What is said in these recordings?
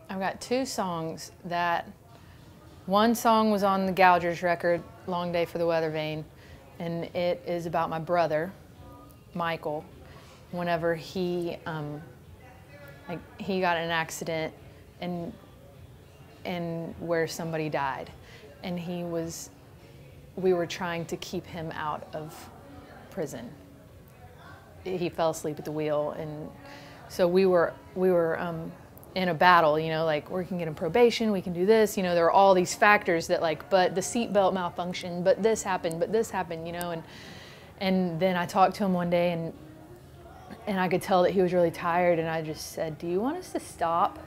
I've got two songs that, one song was on the Gougers record, Long Day for the Weather Vane, and it is about my brother, Michael, whenever he got in an accident and where somebody died. And we were trying to keep him out of prison. He fell asleep at the wheel, and so we were in a battle, you know, like, we can get him probation, we can do this, you know, there are all these factors that, like, but the seatbelt malfunctioned, but this happened, you know, and then I talked to him one day, and I could tell that he was really tired, and I just said, do you want us to stop?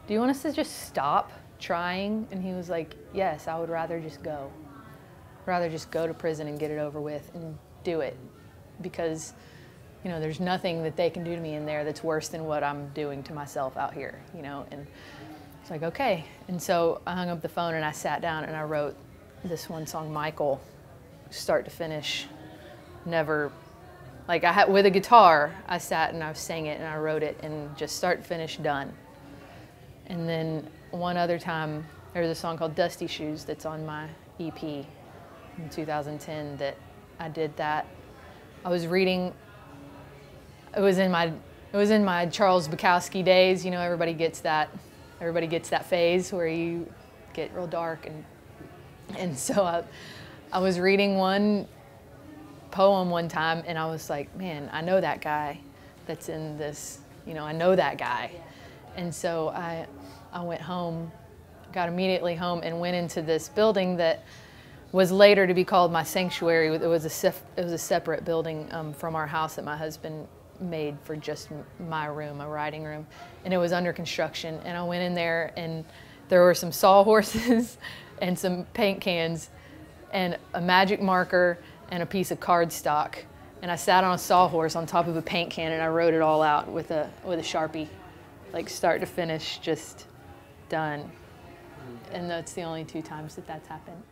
Do you want us to just stop trying? And he was like, yes, I would rather just go. Rather just go to prison and get it over with and do it, because you know, there's nothing that they can do to me in there that's worse than what I'm doing to myself out here, you know. And it's like, okay. And so I hung up the phone and I sat down and I wrote this one song, Michael, start to finish. Never, like, with a guitar, I sat and I sang it and I wrote it, and just start to finish, done. And then one other time, there's a song called Dusty Shoes that's on my EP in 2010 that I did that. I was reading, it was in my Charles Bukowski days, you know, everybody gets that phase where you get real dark, and so I was reading one poem one time, and I was like, man, I know that guy that's in this, you know, I know that guy. And so I went home, got immediately home, and went into this building that was later to be called my sanctuary. It was a separate building from our house that my husband made for just my room, a writing room, and it was under construction. And I went in there, and there were some sawhorses and some paint cans and a magic marker and a piece of cardstock. And I sat on a sawhorse on top of a paint can, and I wrote it all out with a Sharpie, like start to finish, just done. And that's the only two times that that's happened.